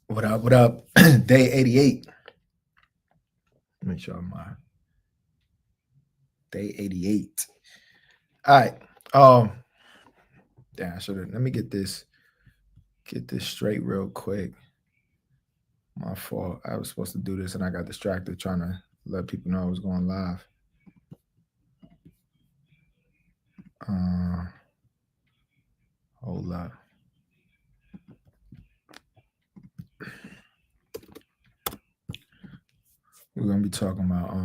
What up? What up? Day 88. Make sure my day 88. All right. Um, damn, I should have let me get this straight real quick. My fault. I was supposed to do this and I got distracted trying to let people know I was going live. Uh hold up. We're gonna be talking about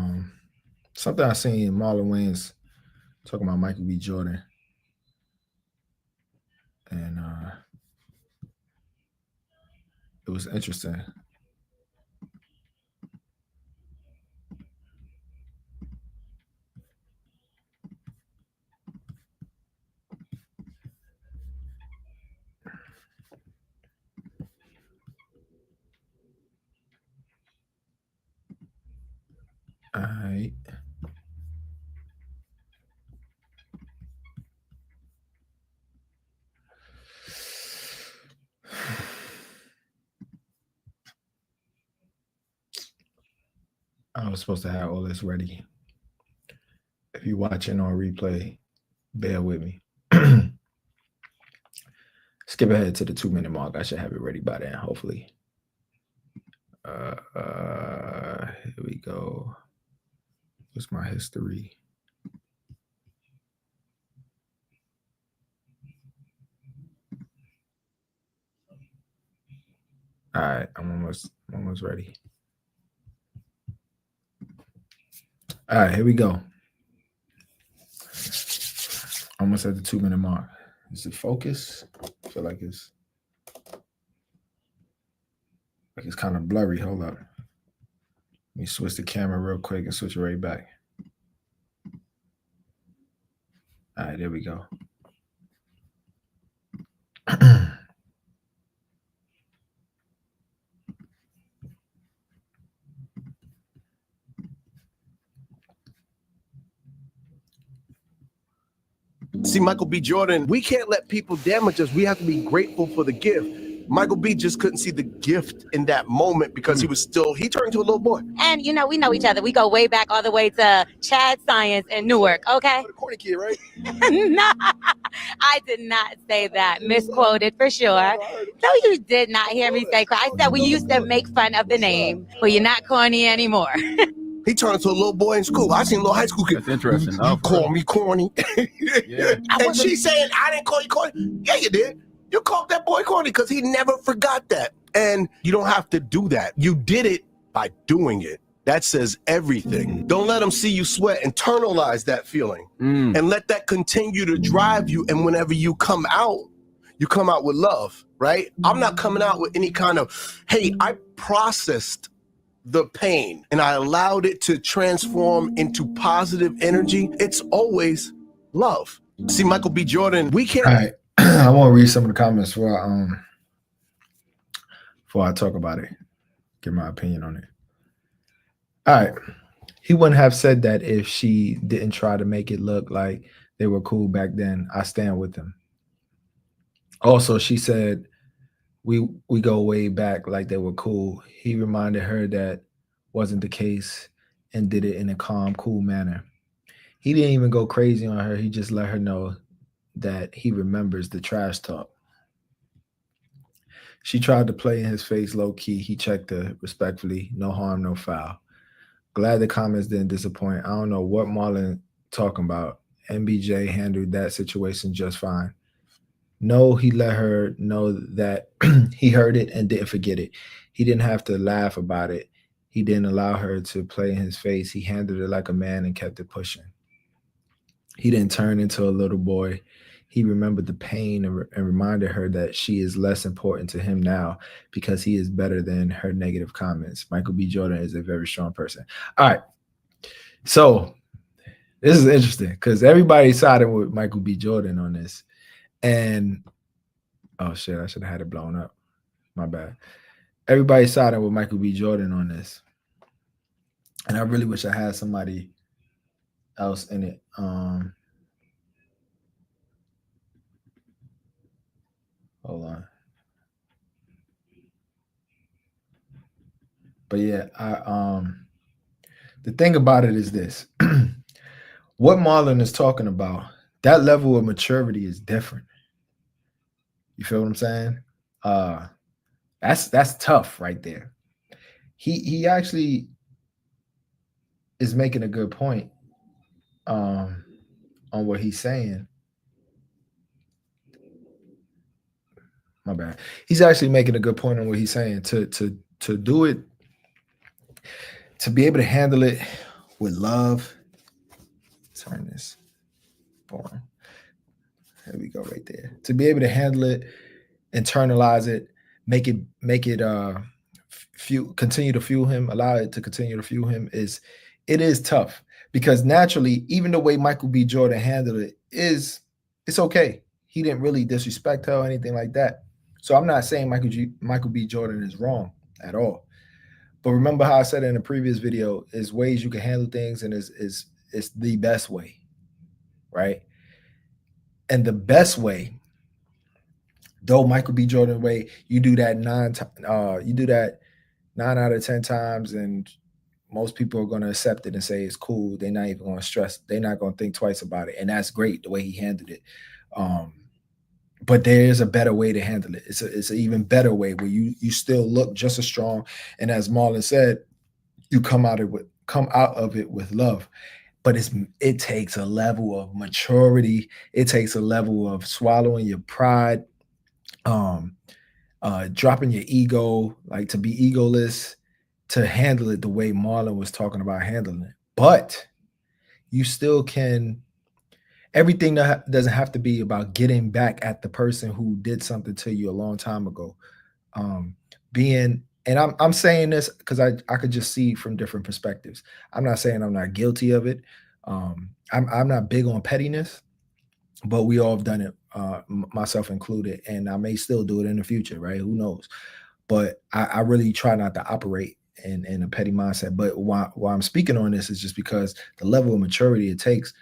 something I seen Marlon Wayans talking about Michael B. Jordan. And it was interesting. All right. I was supposed to have all this ready. If you're watching on replay, bear with me. Skip ahead to the 2 minute mark. I should have it ready by then, hopefully. Here we go. What's my history? All right, I'm almost ready. All right, here we go. Almost at the 2 minute mark. Is it focus? I feel like it's kind of blurry. Hold up. Let me switch the camera real quick and switch it right back. All right, there we go. See, Michael B. Jordan, we can't let people damage us. We have to be grateful for the gift. Michael B. just couldn't see the gift in that moment because he turned into a little boy. And, we know each other. We go way back all the way to Chad Science in Newark, okay? The corny kid, right? No, I did not say that. Misquoted for sure. No, you did not hear me say I said we used to make fun of the name, but you're not corny anymore. He turned into a little boy in school. I seen little high school kids. That's interesting. You call me corny. Yeah. And she saying, I didn't call you corny. Yeah, you did. You called that boy corny because he never forgot that. And you don't have to do that. You did it by doing it. That says everything. Don't let them see you sweat. Internalize that feeling. And let that continue to drive you. And whenever you come out with love, right? I'm not coming out with any kind of, hey, I processed the pain and I allowed it to transform into positive energy. It's always love. See, Michael B. Jordan, we can't. All right. I want to read some of the comments before I talk about it. Give my opinion on it. All right. He wouldn't have said that if she didn't try to make it look like they were cool back then. I stand with him. Also, she said we go way back like they were cool. He reminded her that wasn't the case and did it in a calm, cool manner. He didn't even go crazy on her. He just let her know that he remembers the trash talk. She tried to play in his face low key. He checked her respectfully. No harm, no foul. Glad the comments didn't disappoint. I don't know what Marlon talking about. MBJ handled that situation just fine. No, he let her know that he heard it and didn't forget it. He didn't have to laugh about it. He didn't allow her to play in his face. He handled it like a man and kept it pushing. He didn't turn into a little boy. He remembered the pain and reminded her that she is less important to him now because he is better than her negative comments. Michael B. Jordan is a very strong person. All right. So this is interesting because everybody sided with Michael B. Jordan on this. And, oh, shit, I should have had it blown up. My bad. Everybody sided with Michael B. Jordan on this. And I really wish I had somebody else in it. Hold on. But yeah, the thing about it is this. What Marlon is talking about, that level of maturity is different. You feel what I'm saying? That's tough right there. He actually is making a good point on what he's saying. My bad. He's actually making a good point on what he's saying. To do it, to be able to handle it with love. Turn this boring. There we go, right there. To be able to handle it, internalize it, make it continue to fuel him, allow it to continue to fuel him, it is tough, because naturally, even the way Michael B. Jordan handled it it's okay. He didn't really disrespect her or anything like that. So I'm not saying Michael B. Jordan is wrong at all. But remember how I said in a previous video, is ways you can handle things, and is the best way, right? And the best way, though Michael B. Jordan way, you do that 9 out of 10 times, and most people are going to accept it and say it's cool. They're not even going to stress. They're not going to think twice about it. And that's great, the way he handled it. But there is a better way to handle it. It's an even better way, where you still look just as strong. And as Marlon said, you come out of it with love. But it takes a level of maturity. It takes a level of swallowing your pride, dropping your ego, like to be egoless, to handle it the way Marlon was talking about handling it. But you still can. Everything doesn't have to be about getting back at the person who did something to you a long time ago. And I'm saying this because I could just see from different perspectives. I'm not saying I'm not guilty of it. I'm not big on pettiness, but we all have done it, myself included, and I may still do it in the future, right? Who knows? But I really try not to operate in a petty mindset. But why I'm speaking on this is just because the level of maturity it takes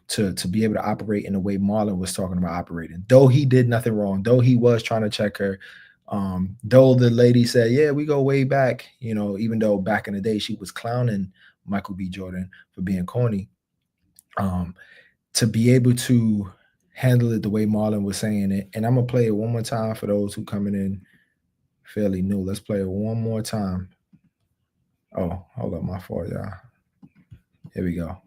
to be able to operate in the way Marlon was talking about operating. Though he did nothing wrong, though he was trying to check her, though the lady said, yeah, we go way back, even though back in the day she was clowning Michael B. Jordan for being corny, to be able to handle it the way Marlon was saying it. And I'm going to play it one more time for those who coming in fairly new. Let's play it one more time. Oh, hold up, my fault, y'all. Here we go.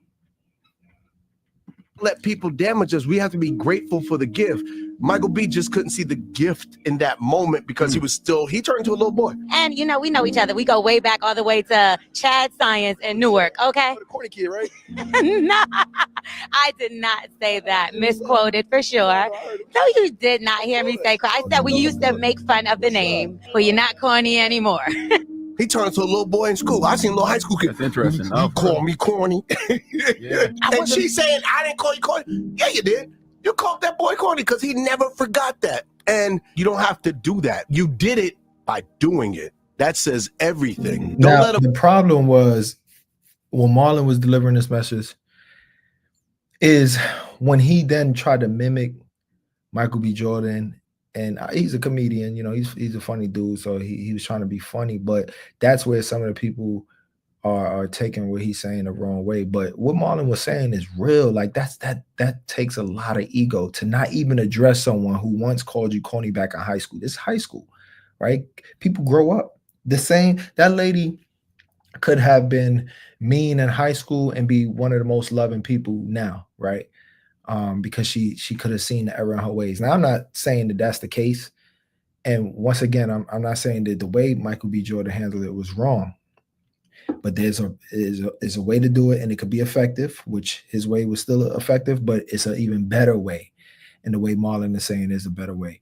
Let people damage us. We have to be grateful for the gift. Michael B just couldn't see the gift in that moment because he turned into a little boy. And we know each other. We go way back all the way to Chad Science in Newark, okay? The corny kid, right? No, I did not say that. Misquoted for sure. No, you did not hear me say corny. I said we used to make fun of the name, but you're not corny anymore. He turned into a little boy in school. I seen a little high school kid. That's interesting. You call me corny. Yeah. And she's saying, I didn't call you corny. Yeah, you did. You called that boy corny because he never forgot that. And you don't have to do that. You did it by doing it. That says everything. Don't let him. The problem was when Marlon was delivering this message is when he then tried to mimic Michael B. Jordan. And he's a comedian, he's a funny dude, so he was trying to be funny, but that's where some of the people are taking what he's saying the wrong way. But what Marlon was saying is real. Like that takes a lot of ego to not even address someone who once called you corny back in high school. This is high school, right? People grow up. That lady could have been mean in high school and be one of the most loving people now, right? Because she could have seen the error in her ways. Now, I'm not saying that that's the case. And once again, I'm not saying that the way Michael B. Jordan handled it was wrong. But there's a way to do it, and it could be effective, which his way was still effective, but it's an even better way. And the way Marlon is saying is a better way.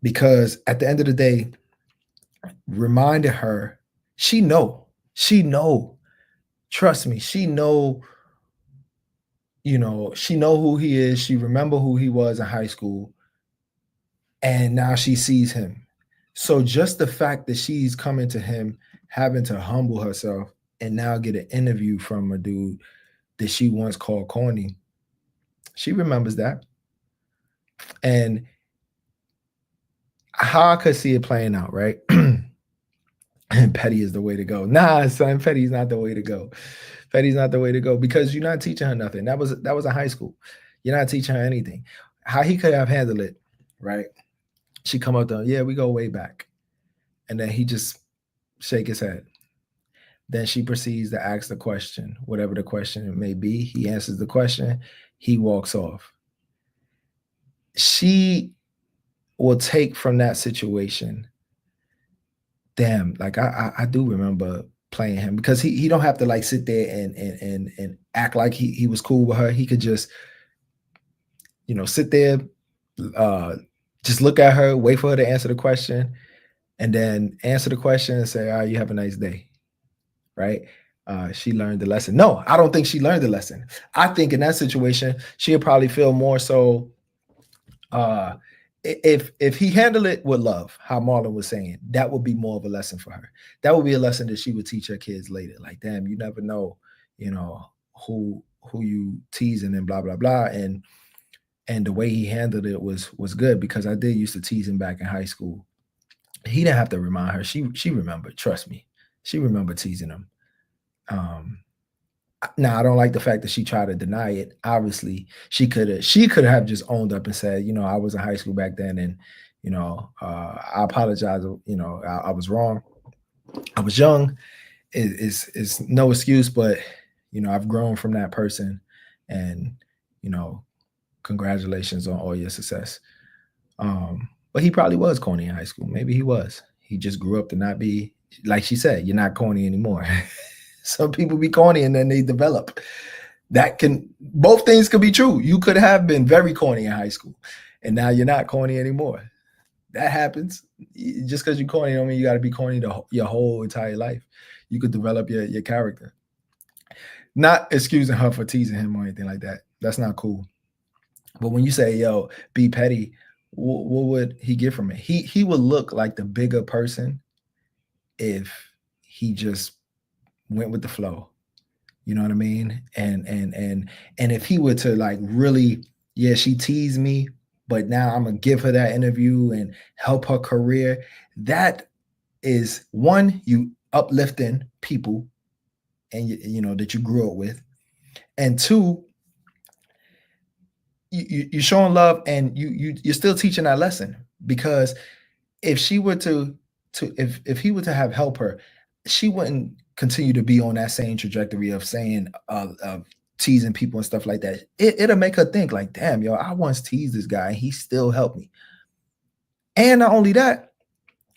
Because at the end of the day, reminding her, she know, trust me, she know who he is. She remember who he was in high school. And now she sees him. So just the fact that she's coming to him, having to humble herself, and now get an interview from a dude that she once called corny, she remembers that. And how I could see it playing out, right? Petty is the way to go. Nah, son, petty's not the way to go. Petty's not the way to go because you're not teaching her nothing. That was in high school. You're not teaching her anything. How he could have handled it, right? She come up to him, yeah, we go way back. And then he just shake his head. Then she proceeds to ask the question, whatever the question it may be. He answers the question. He walks off. She will take from that situation. Damn, like I do remember playing him because he don't have to like sit there and act like he was cool with her. He could just, sit there, just look at her, wait for her to answer the question, and then answer the question and say, all right, you have a nice day. Right? She learned the lesson. No, I don't think she learned the lesson. I think in that situation, she'll probably feel more so if he handled it with love, how Marlon was saying, that would be more of a lesson for her. That would be a lesson that she would teach her kids later. Like, damn, you never know, who you teasing and blah, blah, blah. And the way he handled it was good because I did used to tease him back in high school. He didn't have to remind her. She remembered, trust me. She remembered teasing him. Now I don't like the fact that she tried to deny it. Obviously, she could have just owned up and said, I was in high school back then, and I apologize. I was wrong. I was young. It's no excuse, but I've grown from that person, and congratulations on all your success. But he probably was corny in high school. Maybe he was. He just grew up to not be. Like she said, you're not corny anymore. Some people be corny and then they develop. Both things could be true. You could have been very corny in high school and now you're not corny anymore. That happens. Just because you're corny don't mean you got to be corny your whole entire life. You could develop your character. Not excusing her for teasing him or anything like that. That's not cool. But when you say, yo, be petty, what would he get from it? He would look like the bigger person if he just went with the flow, you know what I mean? And if he were to like really, yeah, she teased me, but now I'm gonna give her that interview and help her career. That is one, you uplifting people and that you grew up with, and two, you're showing love and you're still teaching that lesson because if she were if he were to have helped her, she wouldn't continue to be on that same trajectory of saying of teasing people and stuff like that. It'll make her think like, damn, yo, I once teased this guy and he still helped me. And not only that,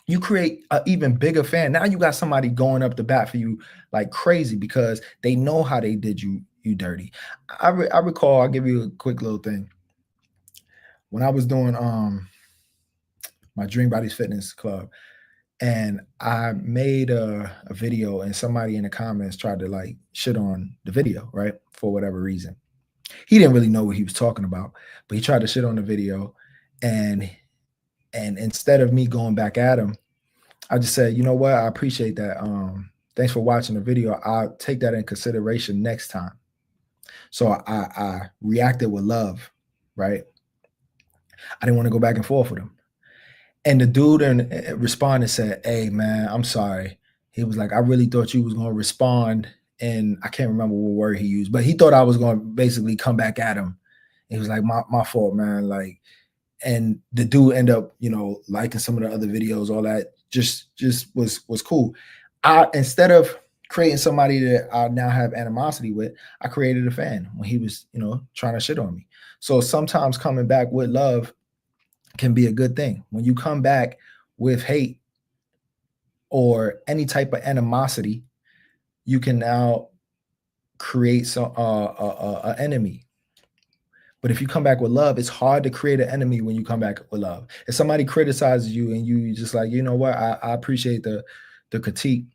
you create an even bigger fan. Now you got somebody going up the bat for you like crazy because they know how they did you dirty. I recall, I'll give you a quick little thing. When I was doing my Dream Bodies Fitness Club, and I made a video and somebody in the comments tried to like shit on the video, right? For whatever reason. He didn't really know what he was talking about, but he tried to shit on the video. And instead of me going back at him, I just said, you know what? I appreciate that. Thanks for watching the video. I'll take that in consideration next time. So I reacted with love, right? I didn't want to go back and forth with him. And the dude responded and said, hey, man, I'm sorry. He was like, I really thought you was going to respond. And I can't remember what word he used, but he thought I was going to basically come back at him. He was like, my fault, man. Like, and the dude ended up, liking some of the other videos, all that just was cool. Instead of creating somebody that I now have animosity with, I created a fan when he was, trying to shit on me. So sometimes coming back with love can be a good thing. When you come back with hate or any type of animosity, you can now create some an enemy. But if you come back with love, it's hard to create an enemy when you come back with love. If somebody criticizes you and you just like, you know what, I appreciate the critique.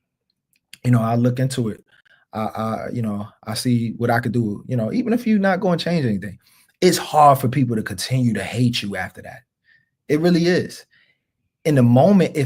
I'll look into it. I see what I could do. Even if you're not going to change anything, it's hard for people to continue to hate you after that. It really is. In the moment, you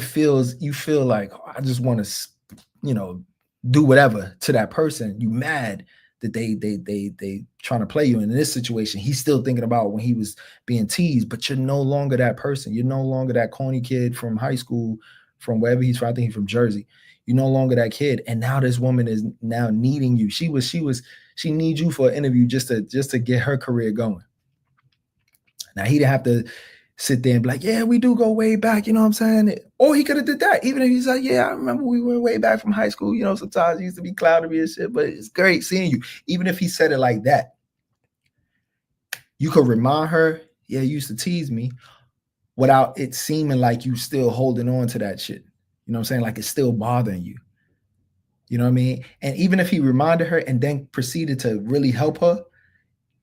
feel like, oh, I just want to, do whatever to that person. You mad that they trying to play you. And in this situation, he's still thinking about when he was being teased, but you're no longer that person. You're no longer that corny kid from high school from wherever he's from. I think he's from Jersey. You're no longer that kid, and now this woman is now needing you. She needs you for an interview just to get her career going. Now he didn't have to sit there and be like, yeah, we do go way back, you know what I'm saying? Or he could have did that, even if he's like, yeah, I remember we went way back from high school, you know, sometimes it used to be cloudy and shit, but it's great seeing you. Even if he said it like that, you could remind her, yeah, you used to tease me, without it seeming like you still holding on to that shit. You know what I'm saying? Like it's still bothering you. You know what I mean? And even if he reminded her and then proceeded to really help her,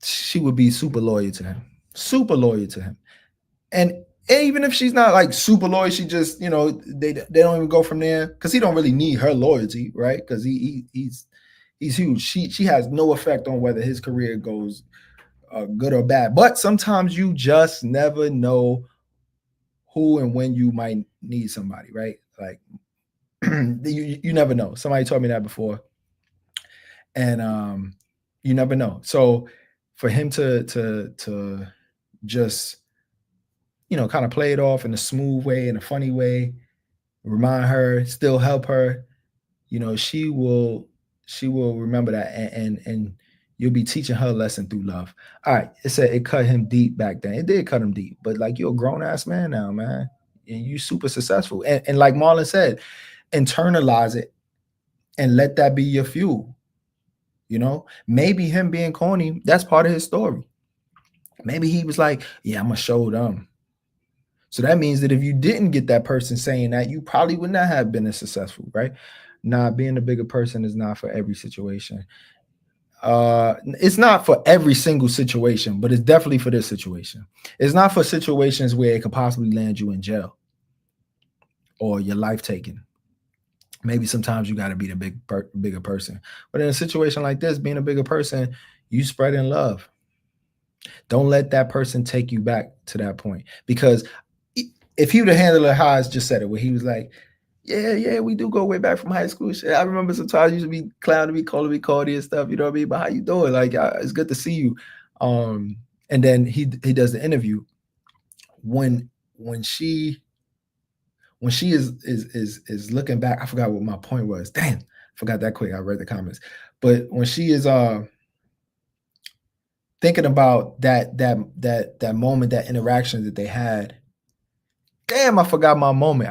she would be super loyal to him. Super loyal to him. And even if she's not like super loyal, she just, you know, they don't even go from there because he don't really need her loyalty, right? Because he's huge. She has no effect on whether his career goes good or bad. But sometimes you just never know who and when you might need somebody, right? Like you never know. Somebody told me that before, and you never know. So for him to just, you know, kind of play it off in a smooth way, in a funny way, remind her, still help her, you know, she will remember that, and you'll be teaching her a lesson through love. All right, it said it cut him deep back then. It did cut him deep, but like you're a grown ass man now, man, and you super successful. And like Marlon said, internalize it and let that be your fuel. You know, maybe him being corny, that's part of his story. Maybe he was like, yeah, I'm gonna show them. So that means that if you didn't get that person saying that, you probably would not have been as successful, right? Nah, being a bigger person is not for every situation. It's not for every single situation, but it's definitely for this situation. It's not for situations where it could possibly land you in jail or your life taken. Maybe sometimes you got to be the bigger person. But in a situation like this, being a bigger person, you spread in love. Don't let that person take you back to that point. Because if he would have handled it how I just said it, where he was like, yeah, we do go way back from high school. Shit, I remember sometimes you used to be clowning me, calling me Cardi and stuff, you know what I mean? But how you doing? Like, it's good to see you. And then he does the interview. When she is looking back, I forgot what my point was. Damn, forgot that quick. I read the comments. But when she is thinking about that moment, that interaction that they had, damn, I forgot my moment.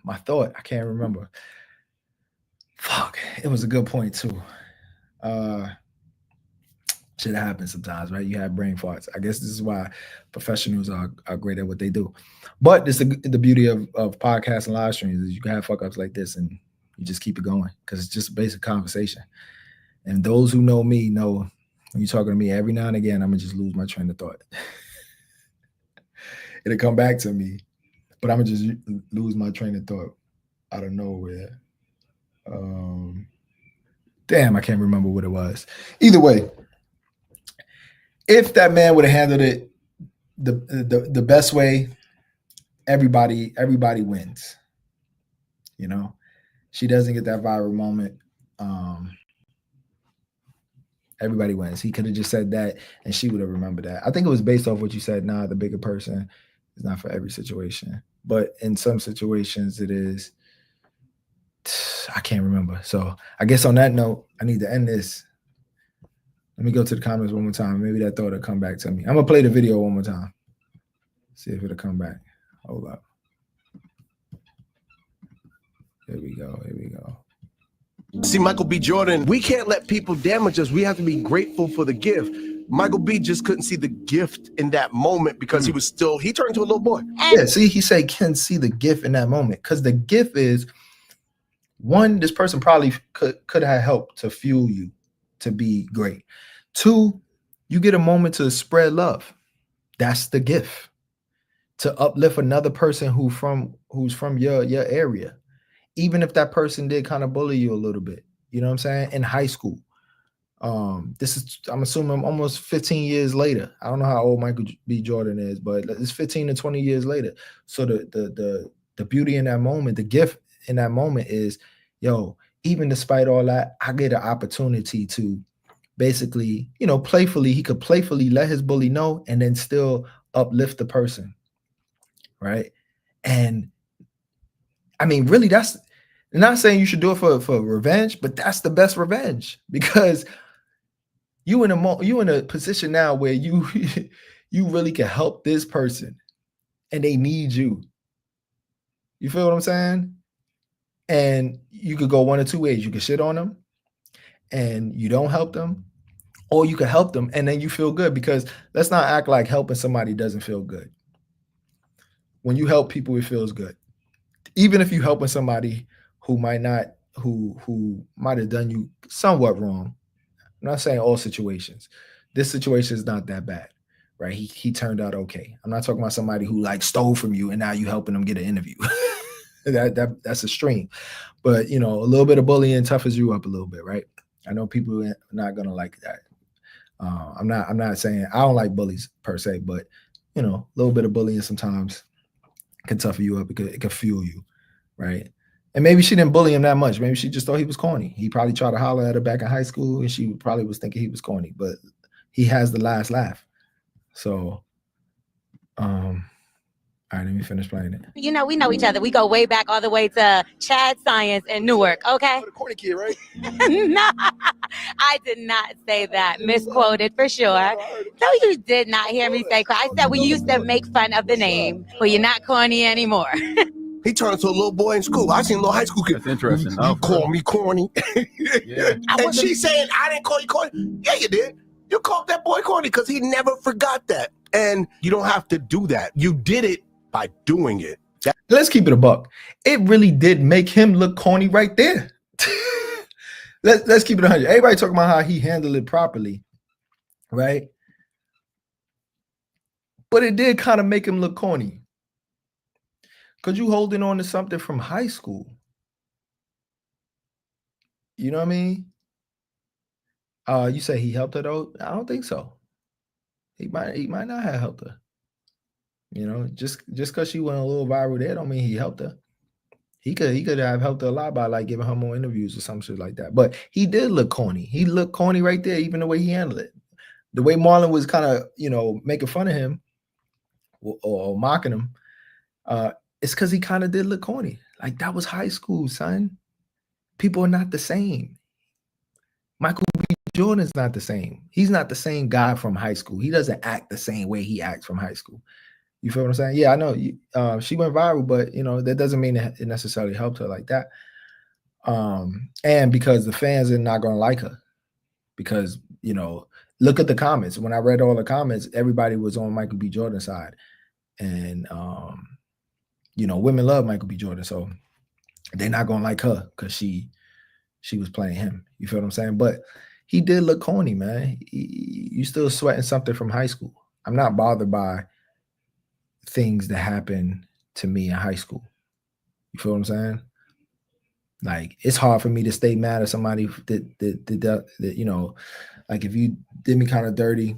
My thought. I can't remember. Fuck, it was a good point too. Shit happens sometimes, right? You have brain farts. I guess this is why professionals are great at what they do. But this is the beauty of podcasts and live streams is you can have fuck ups like this and you just keep it going because it's just a basic conversation. And those who know me know when you're talking to me every now and again, I'm gonna just lose my train of thought. It'll come back to me, but I'm gonna just lose my train of thought out of nowhere. Damn, I can't remember what it was. Either way, if that man would have handled it the best way, everybody wins. You know, she doesn't get that viral moment. Everybody wins. He could have just said that, and she would have remembered that. I think it was based off what you said. Nah, the bigger person is not for every situation, but in some situations it is. I can't remember. So I guess on that note, I need to end this. Let me go to the comments one more time. Maybe that thought will come back to me. I'm gonna play the video one more time. See if it'll come back. Hold up. Here we go. See, Michael B. Jordan, we can't let people damage us. We have to be grateful for the gift. Michael B. just couldn't see the gift in that moment because he turned into a little boy. Yeah, see, he said can see the gift in that moment because the gift is, one, this person probably could have helped to fuel you to be great. Two, you get a moment to spread love. That's the gift. To uplift another person who's from your area. Even if that person did kind of bully you a little bit, you know what I'm saying? In high school. This is, I'm assuming, almost 15 years later. I don't know how old Michael B. Jordan is, but it's 15 to 20 years later. So the beauty in that moment, the gift in that moment is, yo, even despite all that, I get an opportunity to basically, you know, he could playfully let his bully know and then still uplift the person, right? And I mean, really, that's not saying you should do it for revenge, but that's the best revenge because you in a position now where you you really can help this person and they need you. You feel what I'm saying? And you could go one or two ways. You can shit on them and you don't help them, or you can help them and then you feel good because let's not act like helping somebody doesn't feel good. When you help people, it feels good. Even if you helping somebody who might not, who might have done you somewhat wrong. I'm not saying all situations. This situation is not that bad, right? He turned out okay. I'm not talking about somebody who like stole from you and now you helping them get an interview. That's extreme. But you know, a little bit of bullying toughens you up a little bit, right? I know people are not gonna like that. I'm not saying I don't like bullies per se, but you know, a little bit of bullying sometimes can toughen you up. It can fuel you, right? And maybe she didn't bully him that much. Maybe she just thought he was corny. He probably tried to holler at her back in high school, and she probably was thinking he was corny. But he has the last laugh. So, all right, let me finish playing it. You know, we know each other. We go way back all the way to Chad Science in Newark, okay? The corny kid, right? No, I did not say that. Misquoted for sure. No, you did not hear me say corny. I said we used to make fun of the name, but you're not corny anymore. He turned into a little boy in school. I seen a little high school kid. That's interesting. You call me corny. Yeah. And she's saying, I didn't call you corny. Yeah, you did. You called that boy corny because he never forgot that. And you don't have to do that. You did it by doing it. Let's keep it a buck. It really did make him look corny right there. Let's keep it 100. Everybody talking about how he handled it properly, right? But it did kind of make him look corny. Because you holding on to something from high school. You know what I mean? You say he helped her though? I don't think so. He might not have helped her. You know, just because she went a little viral there don't mean he helped her. He could have helped her a lot by like giving her more interviews or some shit like that. But he did look corny. He looked corny right there, even the way he handled it. The way Marlon was kind of, you know, making fun of him or mocking him, it's because he kind of did look corny. Like that was high school, son. People are not the same. Michael B. Jordan's not the same. He's not the same guy from high school. He doesn't act the same way he acts from high school. You feel what I'm saying? Yeah, I know. She went viral, but you know that doesn't mean it necessarily helped her like that. And because the fans are not going to like her, because you know, look at the comments. When I read all the comments, everybody was on Michael B. Jordan's side, and you know, women love Michael B. Jordan, so they're not going to like her because she was playing him. You feel what I'm saying? But he did look corny, man. You still sweating something from high school. I'm not bothered by things that happened to me in high school. You feel what I'm saying? Like it's hard for me to stay mad at somebody that you know, like if you did me kind of dirty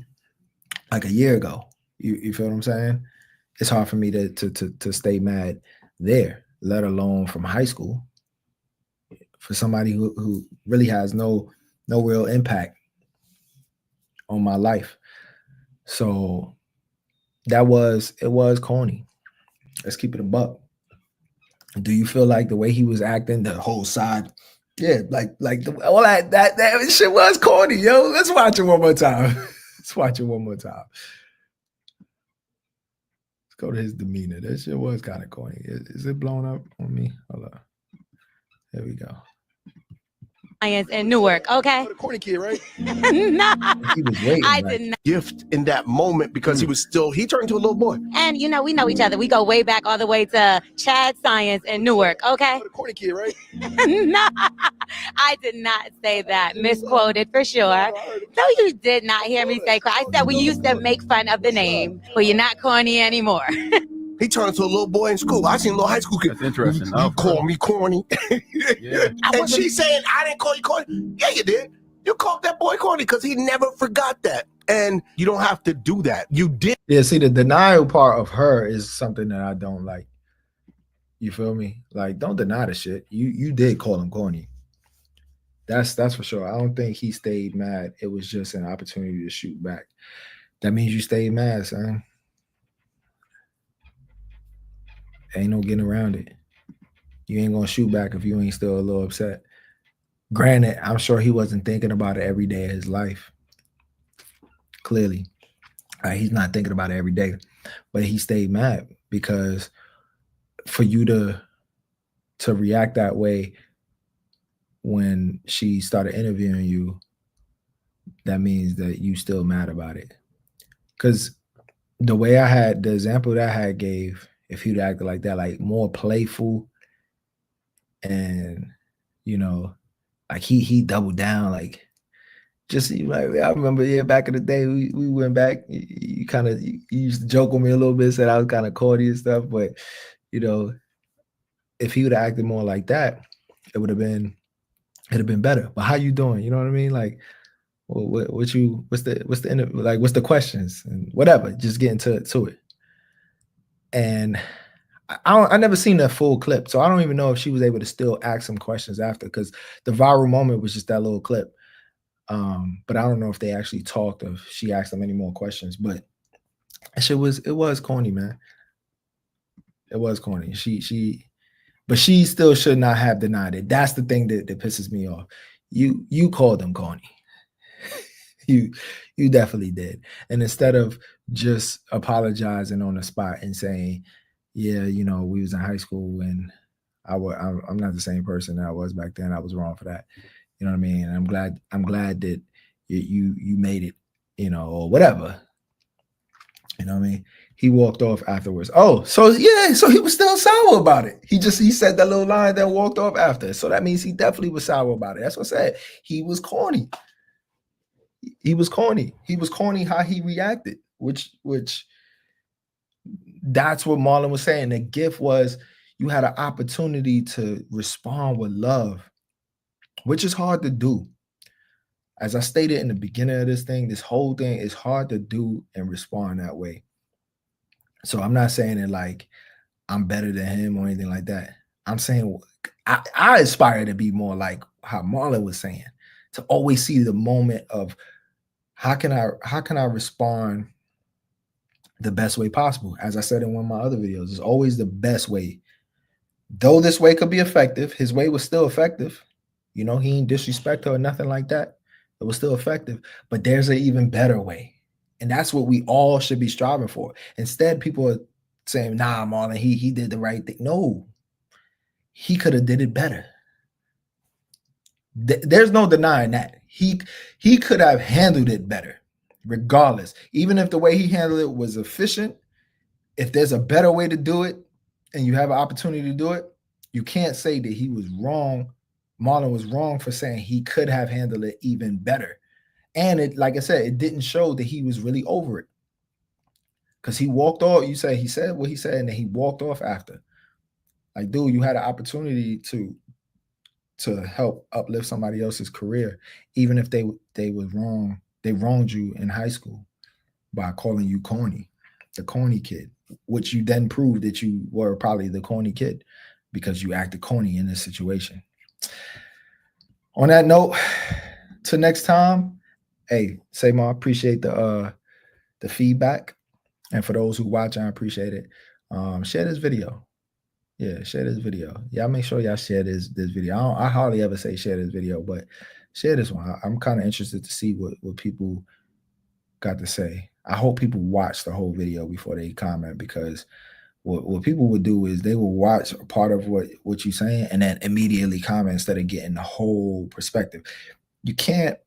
like a year ago, you feel what I'm saying? It's hard for me to stay mad there, let alone from high school, for somebody who really has no real impact on my life. So it was corny. Let's keep it a buck. Do you feel like the way he was acting, the whole side, yeah, like all that shit was corny, yo. Let's watch it one more time. Let's watch it one more time. Let's go to his demeanor. That shit was kind of corny. Is it blowing up on me? Hold on. There we go. In Newark, okay? The corny kid, right? No, He was waiting. I like, did not. Gift in that moment because he turned into a little boy. And you know, we know each other. We go way back all the way to Chad Science in Newark, okay? The corny kid, right? No, I did not say that. Misquoted for sure. No, you did not hear me say corny. I said we used to make fun of the name, but you're not corny anymore. He turned into a little boy in school. I seen a little high school kid. That's interesting. You call me corny. Yeah. And she's saying, I didn't call you corny. Yeah, you did. You called that boy corny because he never forgot that. And you don't have to do that. You did. Yeah, see, the denial part of her is something that I don't like. You feel me? Like, don't deny the shit. You did call him corny. That's for sure. I don't think he stayed mad. It was just an opportunity to shoot back. That means you stayed mad, son. Ain't no getting around it. You ain't gonna shoot back if you ain't still a little upset. Granted, I'm sure he wasn't thinking about it every day of his life. Clearly, he's not thinking about it every day, but he stayed mad because for you to react that way when she started interviewing you, that means that you still mad about it. Because the way I had the example that I had gave, if he'd acted like that, like more playful, and you know, like he doubled down, like just like I remember, back in the day, we went back. You kind of you used to joke with me a little bit, said I was kind of corny and stuff, but you know, if he would have acted more like that, it'd have been better. But how you doing? You know what I mean? Like, what's the questions and whatever. Just get into it. And I never seen that full clip, so I don't even know if she was able to still ask some questions after, because the viral moment was just that little clip. But I don't know if they actually talked, or if she asked them any more questions. But it was corny, man. It was corny. But she still should not have denied it. That's the thing that pisses me off. You called them corny. you definitely did. And instead of just apologizing on the spot and saying, yeah, we was in high school and I'm not the same person that I was back then. I was wrong for that. You know what I mean? And I'm glad that you made it, or whatever. You know what I mean? He walked off afterwards. Oh, so he was still sour about it. He said that little line, then walked off after. So that means he definitely was sour about it. That's what I said. He was corny. He was corny. He was corny how he reacted, which that's what Marlon was saying. The gift was you had an opportunity to respond with love, which is hard to do. As I stated in the beginning of this whole thing is hard to do and respond that way. So I'm not saying it like I'm better than him or anything like that. I'm saying I aspire to be more like how Marlon was saying, to always see the moment of how can I respond the best way possible. As I said in one of my other videos, it's always the best way. Though this way could be effective, his way was still effective. He ain't disrespect her or nothing like that. It was still effective, but there's an even better way. And that's what we all should be striving for. Instead, people are saying, nah, Marlon, he did the right thing. No, he could have did it better. There's no denying that. He could have handled it better, regardless. Even if the way he handled it was efficient, if there's a better way to do it and you have an opportunity to do it, you can't say that he was wrong. Marlon was wrong for saying he could have handled it even better. And it, like I said, it didn't show that he was really over it. Because he walked off, he said what he said, and then he walked off after. Like, dude, you had an opportunity to help uplift somebody else's career, even if they was wrong. They wronged you in high school by calling you corny, the corny kid, which you then proved that you were probably the corny kid because you acted corny in this situation. On that note, till next time, hey, Seymour, appreciate the feedback. And for those who watch, I appreciate it. Share this video. Yeah, share this video. Y'all make sure y'all share this video. I hardly ever say share this video, but share this one. I'm kind of interested to see what people got to say. I hope people watch the whole video before they comment, because what people would do is they will watch a part of what you're saying and then immediately comment instead of getting the whole perspective. You can't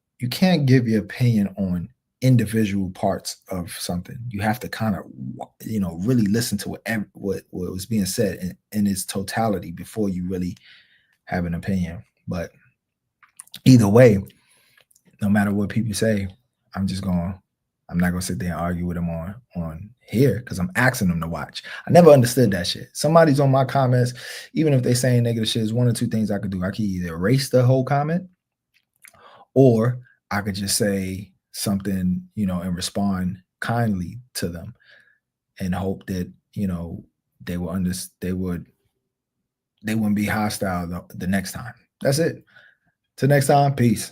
give your opinion on individual parts of something. You have to kind of really listen to what was being said in its totality before you really have an opinion. But either way, no matter what people say, I'm not gonna sit there and argue with them on here, because I'm asking them to watch. I never understood that shit. Somebody's on my comments, even if they saying negative shit, is one or two things I could do. I could either erase the whole comment, or I could just say something, and respond kindly to them and hope that, they wouldn't be hostile the next time. That's it. Till next time, peace.